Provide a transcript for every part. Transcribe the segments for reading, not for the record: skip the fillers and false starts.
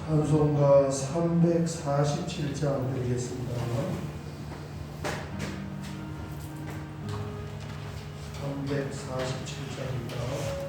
찬송가 347장 드리겠습니다. 347장입니다.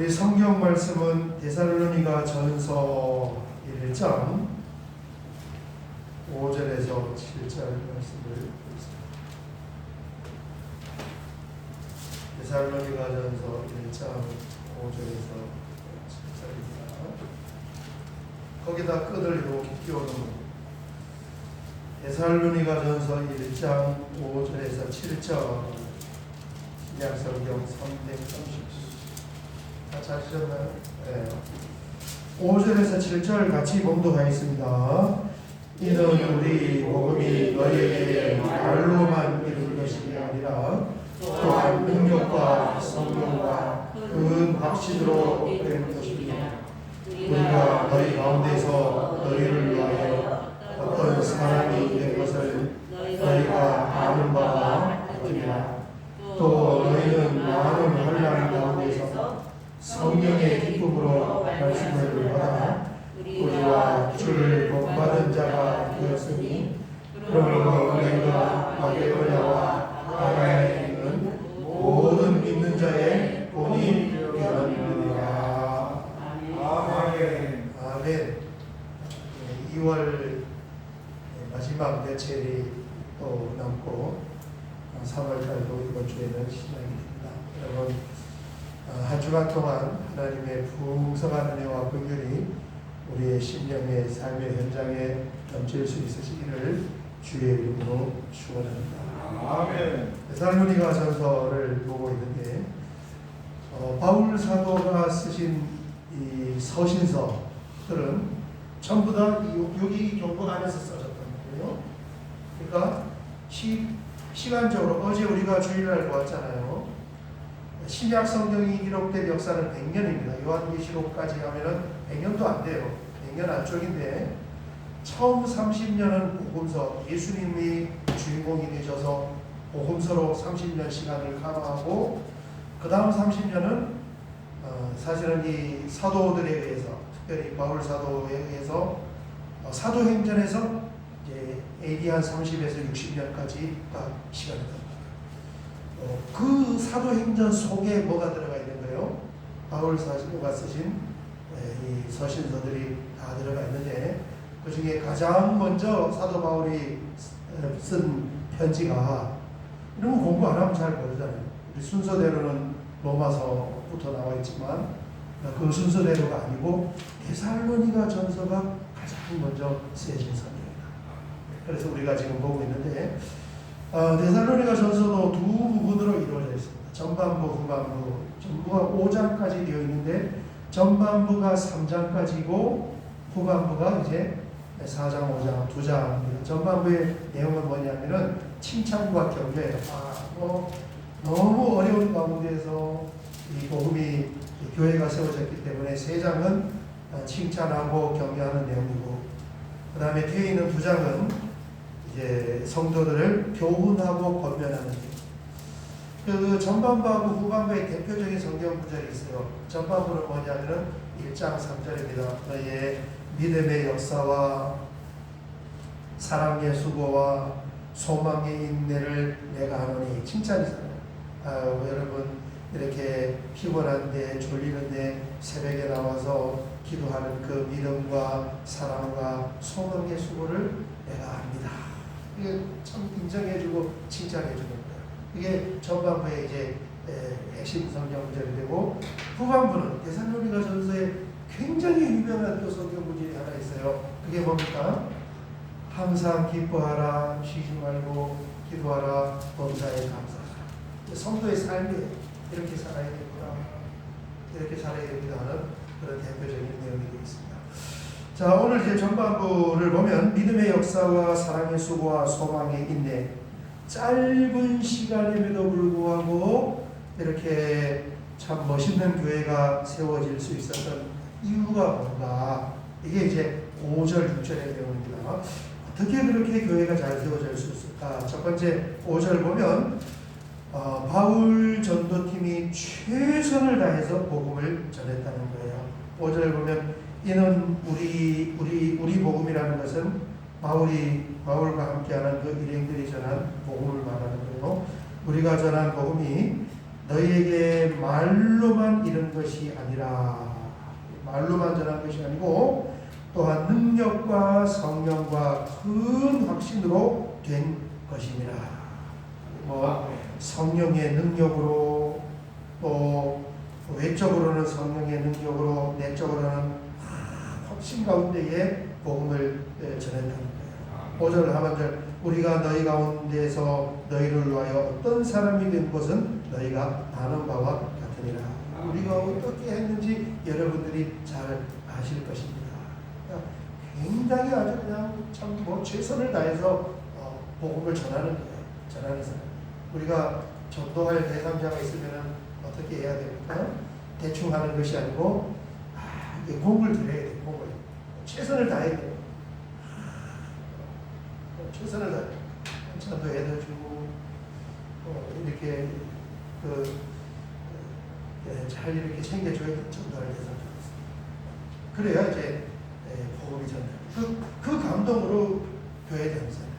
우리 성경 말씀은 데살로니가 전서 1장 5절에서 7절 말씀을 보겠습니다. 데살로니가 전서 1장 5절에서 7절입니다. 거기다 끈을 이렇게 끼워놓은 데살로니가 전서 1장 5절에서 7절 신약성경 330 다 찾으셨나요? 네. 5절에서 7절 같이 봉독하겠습니다. 이는 우리 복음이 너희에게 말로만 이룬 것이 아니라 또한 능력과 성령과 그 확신으로 된 것이니라. 우리가 너희 가운데서 너희를 위하여 어떤 사람이 된 것을 너희가 아는 바와 같으니라. 또 너희는 많은 환난 가운데서 성령의 기쁨으로 말씀을 받아 우리와 주를 본받은 자가 되었으니 그러므로 너희가 마게도냐와 아가야에 있는 모든 믿는 자의 본이 되었느니라. 아멘. 아멘. 2월 마지막 며칠이 또 남고 3월달도 이번 주에는 시작이 됩니다. 여러분 한 주간 동안 하나님의 풍성한 은혜와 긍휼이 우리의 심령의 삶의 현장에 넘칠 수 있으시기를 주의 이름으로 축원합니다. 아멘. 데살로니가 전서를 보고 있는데 바울 사도가 쓰신 이 서신서들은 전부 다 여기 경고 안에서 써졌단 말이에요. 그러니까 시간적으로 어제 우리가 주일날 보았잖아요. 신약 성경이 기록된 역사는 100년입니다. 요한계시록까지 하면은 100년도 안 돼요. 100년 안쪽인데 처음 30년은 복음서, 예수님이 주인공이 되셔서 복음서로 30년 시간을 강화하고 그 다음 30년은 사실은 이 사도들에 의해서, 특별히 바울 사도에 의해서 사도행전에서 이제 AD 한 30에서 60년까지가 시간이 됩니다. 그 사도행전 속에 뭐가 들어가 있는 거예요? 바울 사도가 쓰신 이 서신서들이 다 들어가 있는데 그 중에 가장 먼저 사도 바울이 쓴 편지가, 이런 거 공부 안 하면 잘 모르잖아요. 우리 순서대로는 로마서부터 나와 있지만 그 순서대로가 아니고 데살로니가 전서가 가장 먼저 쓰여진 서입니다. 그래서 우리가 지금 보고 있는데 데살로니가 전서도 두 부분으로 이루어져 있습니다. 전반부, 후반부. 전부가 5장까지 되어 있는데 전반부가 3장까지고 후반부가 이제 4장, 5장, 2장입니다. 전반부의 내용은 뭐냐면은 칭찬과 격려예요. 너무 어려운 가운데서 이 복음이 교회가 세워졌기 때문에 3장은 칭찬하고 격려하는 내용이고, 그 다음에 뒤에 있는 2장은 이제 성도들을 교훈하고 권면하는 내용. 그 전반부하고 후반부의 대표적인 성경 구절이 있어요. 전반부는 뭐냐면은 1장 3절입니다. 너희의 믿음의 역사와 사랑의 수고와 소망의 인내를 내가 하노니, 칭찬이잖아요. 여러분 이렇게 피곤한데 졸리는데 새벽에 나와서 기도하는 그 믿음과 사랑과 소망의 수고를 내가 합니다. 이게 참 인정해주고 칭찬해주는 거예요. 이게 전반부의 이제 핵심 성경 구절이 되고, 후반부는 데살로니가 전서에 굉장히 유명한 또 성경 구절이 하나 있어요. 그게 뭡니까? 항상 기뻐하라, 쉬지 말고 기도하라, 범사에 감사하라. 성도의 삶이 이렇게 살아야 됩니다. 이렇게 살아야 됩니다 하는 그런 대표적인 내용이 되겠습니다. 자, 오늘 이제 전반부를 보면 믿음의 역사와 사랑의 수고와 소망의 인내, 짧은 시간임에도 불구하고 이렇게 참 멋있는 교회가 세워질 수 있었던 이유가 뭔가, 이게 이제 5절, 6절의 내용입니다. 어떻게 그렇게 교회가 잘 세워질 수 있을까? 첫 번째 5절 보면 바울 전도팀이 최선을 다해서 복음을 전했다는 거예요. 5절 보면 이는 우리 복음이라는 것은 바울과 함께하는 그 일행들이 전한 복음을 말하는 거예요. 우리가 전한 복음이 너희에게 말로만 이른 것이 아니라, 말로만 전한 것이 아니고 또한 능력과 성령과 큰 확신으로 된 것이니라. 성령의 능력으로, 또 외적으로는 성령의 능력으로, 내적으로는 확신 가운데에 복음을 전했다는 거예요. 5절 하반절, 우리가 너희 가운데서 너희를 위하여 어떤 사람이 된 것은 너희가 아는 바와 같으니라. 우리가 어떻게 했는지 여러분들이 잘 아실 것입니다. 굉장히 아주 그냥 참 최선을 다해서 복음을 전하는 거예요. 전하는 사람. 우리가 전도할 대상자가 있으면 어떻게 해야 됩니까? 대충 하는 것이 아니고 공을 들여야 돼요. 공을. 최선을 다해야 돼요. 최선을 다해. 전도해도 주고 이렇게 잘 이렇게 챙겨줘야 전도할 대상자가 있습니다. 그래야 이제 복음이 전달. 그 감동으로 교회에 다니잖아요.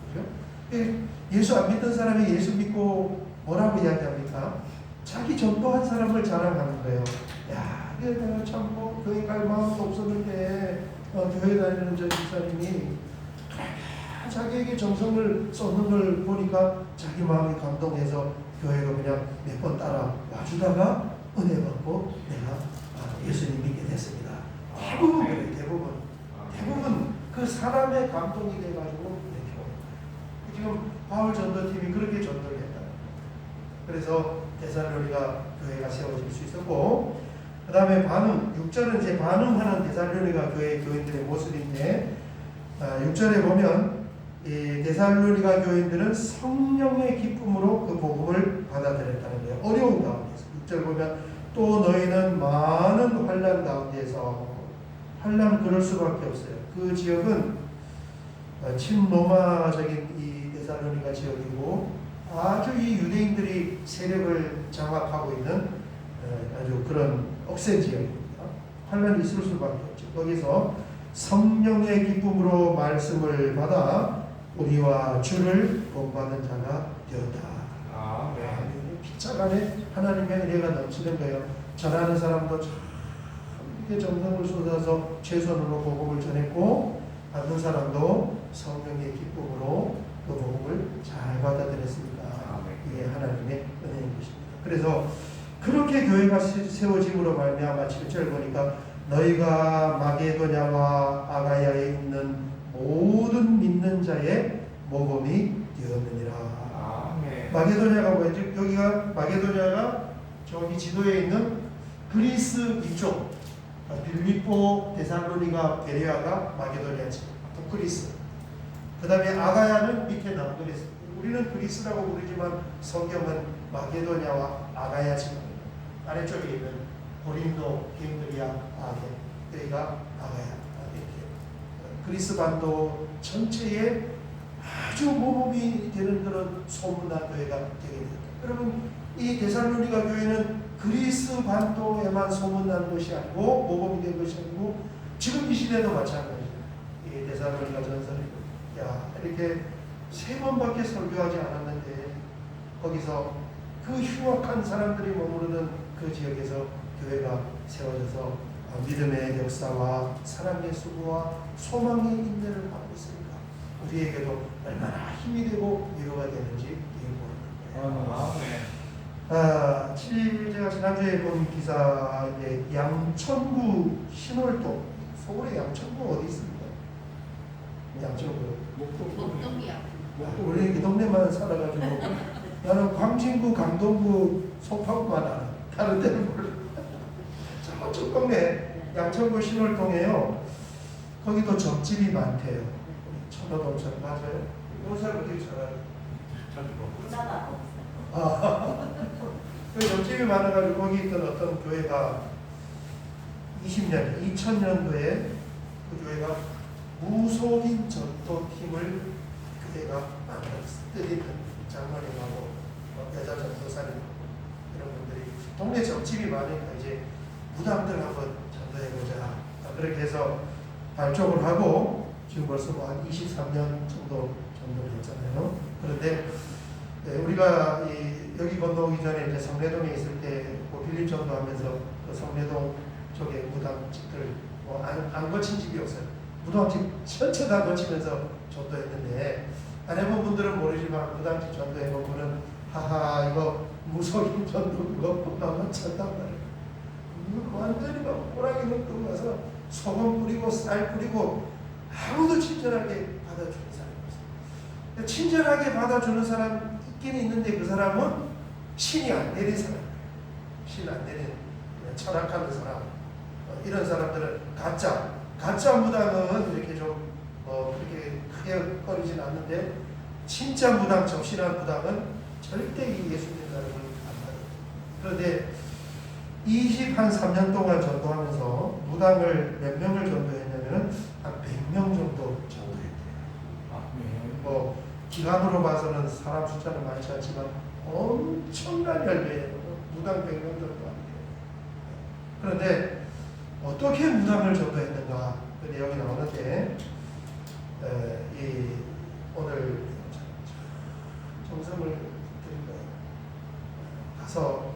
그죠? 예수 안 믿던 사람이 예수 믿고 뭐라고 이야기합니까? 자기 전도한 사람을 자랑하는 거예요. 야, 내가 참 교회 갈 마음도 없었는데 교회 다니는 저 집사님이 자기에게 정성을 쏟는 걸 보니까 자기 마음이 감동해서 교회로 그냥 몇 번 따라 와주다가 은혜 받고 내가 예수님 믿게 됐습니다. 대부분 그래요. 대부분 그 사람의 감동이 돼가지고 이렇게 오는 거예요. 지금 바울 전도팀이 그렇게 전도를 했다. 그래서 데살로니가 교회가 세워질 수 있었고, 그 다음에 반응, 6절은 이제 반응하는 데살로니가 교인들의 모습인데, 6절에 보면 이 데살로니가 교인들은 성령의 기쁨으로 그 복음을 받아들였다는 거예요. 어려운 가운데서. 6절 보면 또 너희는 많은 환난 가운데서, 환난 그럴 수밖에 없어요. 그 지역은 친로마적인 이 데살로니가 지역이고 아주 이 유대인들이 세력을 장악하고 있는 아주 그런 억센 지역입니다. 환난이 있을 수밖에 없죠. 거기서 성령의 기쁨으로 말씀을 받아 우리와 주를 본받는 자가 되었다. 피차간에 하나님의 은혜가 넘치는 거예요. 전하는 사람도 참 이렇게 정성을 쏟아서 최선으로 복음을 전했고, 받는 사람도 성령의 기쁨으로 그 복음을 잘 받아들였습니다. 이게 하나님의 은혜인 것입니다. 그래서 그렇게 교회가 세워짐으로 말미암아 7절 보니까 너희가 마게도냐와 아가야에 있는 모든 믿는 자의 모범이 되었느니라. 마게도냐가 뭐예요? 여기가 마게도냐가 저기 지도에 있는 그리스 이쪽, 빌립보, 데살로니가, 베레아가 마게도냐지, 북그리스. 그 다음에 아가야는 밑에 남그리스. 우리는 그리스라고 부르지만 성경은 마게도냐와 아가야 지방입니다. 아래쪽에 있는 고린도, 갱그리아, 아게, 여기가 아가야. 이렇게 그리스 반도 전체에 아주 모범이 되는 그런 소문난 교회가 되게 됩니다. 여러분, 이 데살로니가 교회는 그리스 반도에만 소문난 것이 아니고 모범이 된 것이 아니고 지금 이 시대도 마찬가지예요. 이 데살로니가 전설이 이렇게 3번밖에 설교하지 않았는데 거기서 그 흉악한 사람들이 머무르는 그 지역에서 교회가 세워져서 믿음의 역사와 사랑의 수고와 소망의 인내를 받고 있습니다. 우리에게도 얼마나 힘이 되고 위로가 되는지 보는 거예요. 제가 지난주에 본 기사에 양천구 신월동, 서울의 양천구 어디 있습니까? 양천구. 목동이야. 우리 이 동네만 살아가지고 나는 광진구, 강동구, 송파구만 알아. 다른 데는 몰라. 저쪽 동네 양천구 신월동에요. 거기도 젖집이 많대요. 천호동처럼 맞아요. 이런 사람 어떻게 살아요? 그 젖집이 많아가지고 거기 있던 어떤 교회가 2000년도에 그 교회가 무속인 전도팀을 교회가 만들었어요. 뜻있는 장로님하고 여자 전도사님하고 이런 분들이 동네 젖집이 많으니까 이제 무당들 한번 전도해보자. 그렇게 해서 발족을 하고 지금 벌써 뭐 한 23년 정도 됐잖아요. 그런데 우리가 여기 건너오기 전에 이제 성내동에 있을 때 빌립 전도하면서 그 성내동 쪽에 무당집들 뭐 안 거친 집이 없어요. 무당집 전체 다 거치면서 전도했는데 안 해본 분들은 모르지만 무당집 전도해본 분은 하하 이거 무속인 전도 그거 나만 쳤단 말이에요. 완전히 막 호랑이 놈도 가서 소금 뿌리고 쌀 뿌리고 아무도 친절하게 받아주는 사람이 없어요. 친절하게 받아주는 사람 있긴 있는데 그 사람은 신이 안 내린 사람이에요. 신 안 내린 철학하는 사람. 이런 사람들은 가짜 무당은 이렇게 좀 그렇게 크게 거리진 않는데 진짜 무당, 적신한 무당은 절대 이 예수님 사람을 안 받아요. 그런데 23년 동안 전도하면서 무당을 몇 명을 전도했냐면 한 100명 정도 전도했대요. 뭐 기간으로 봐서는 사람 숫자는 많지 않지만 엄청난 열매예요. 무당 100명 정도 안 돼요. 그런데 어떻게 무당을 전도했는가 그 내용이 나오는데 오늘 정성을 드린 거예요. 가서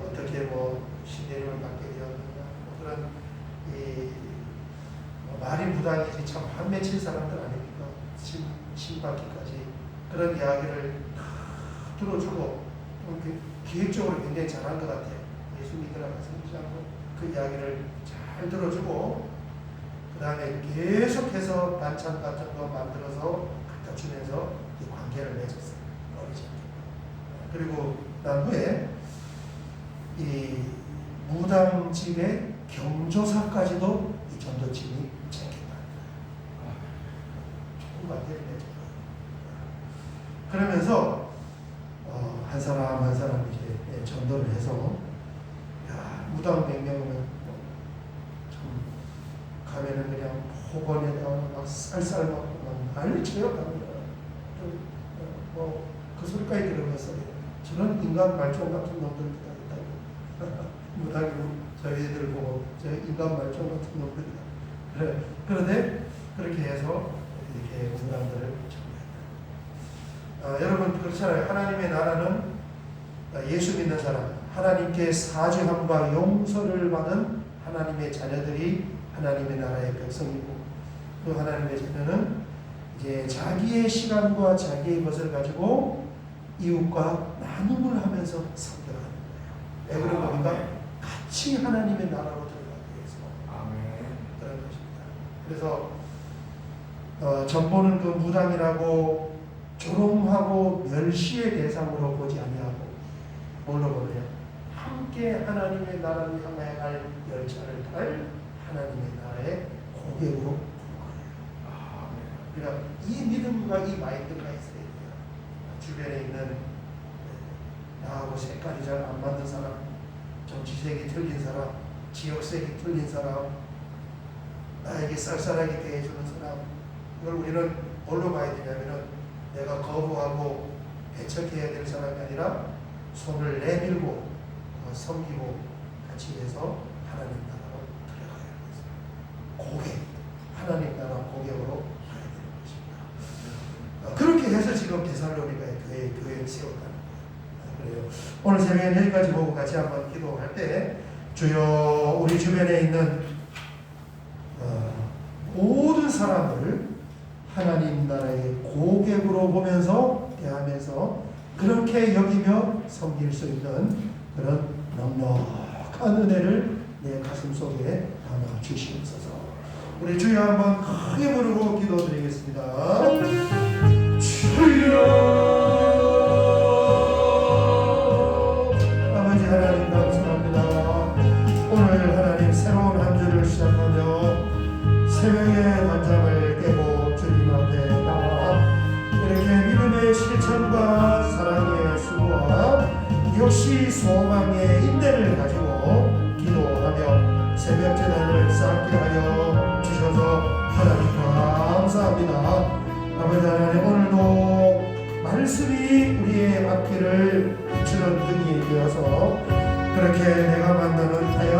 어떻게 뭐 시대를 받게 되었는가 그런 말이 무당이지 참 한 맺힌 사람들 아닙니까? 신받기까지 그런 이야기를 다 들어주고 기획적으로 굉장히 잘한 것 같아요. 예수 믿으라고 생기지 않고 그 이야기를 잘 들어주고 그 다음에 계속해서 반찬 같은 거 만들어서 갖다 주면서 이 관계를 맺었어요. 어리지 않게. 그리고 난 후에 이 무당집의 경조사까지도 이 전도팀이 챙긴다. 좋은 것 같아요. 그러면서 한 사람 한 사람 이제 전도를 해서 무당 100명이면 참 가면은 그냥 폭언에다가 막 쌀쌀 맞고 막 난리쳐요. 뭐그 소리까지 들으면서 저런 인간 말종 같은 놈들이다 있다고 무당으로 저희들 보고 저 인간 말종 같은 놈들이다. 그런데 그렇게 해서 이렇게 무당들을 여러분 그렇잖아요. 하나님의 나라는 예수 믿는 사람, 하나님께 사죄함과 용서를 받은 하나님의 자녀들이 하나님의 나라의 백성이고, 그 하나님의 자녀는 이제 자기의 시간과 자기의 것을 가지고 이웃과 나눔을 하면서 성장하는 거예요. 왜 그런 겁니까? 같이 하나님의 나라로 들어가기 위해서. 그런 것입니다. 그래서 전보는 그 무당이라고 조롱하고 멸시의 대상으로 보지 아니하고 뭘로 보느냐? 함께 하나님의 나라를 향해 갈 열차를 탈 하나님의 나라의 고객으로 보는 거예요. 그러니까 이 믿음과 이 마인드가 있어야 돼요. 주변에 있는 나하고 색깔이 잘 안 맞는 사람, 정치색이 틀린 사람, 지역색이 틀린 사람, 나에게 쌀쌀하게 대해주는 사람, 이걸 우리는 뭘로 봐야 되냐면은 내가 거부하고 배척해야 될 사람이 아니라 손을 내밀고 섬기고 같이 해서 하나님 나라로 들어가야 합니다. 고객, 하나님 나라 고객으로 가야 되는 것입니다. 그렇게 해서 지금 데살로니가의 교회를 세웠다는 거예요. 그래요. 오늘 새벽에 여기까지 보고 같이 한번 기도할 때, 주여 우리 주변에 있는 모든 사람을 하나님 나라의 고객으로 보면서 대하면서 그렇게 여기며 섬길 수 있는 그런 넉넉한 은혜를 내 가슴 속에 담아 주시옵소서. 우리 주여 한번 크게 부르고 기도드리겠습니다. 주여 아버지 하나님 감사합니다. 오늘 하나님 새로운 한 주를 시작하며 새벽의 단잠을 깨고 주님 앞에 나와 이렇게 믿음의 실천과 사랑의 수고와 역시 소망의 인내를 가지고 기도하며 새벽 제단을 쌓게 하여 주셔서 하나님 감사합니다. 아버지 하나님 오늘도 말씀이 우리의 앞길을 비추는 등이 되어서 그렇게 내가 만나는 하여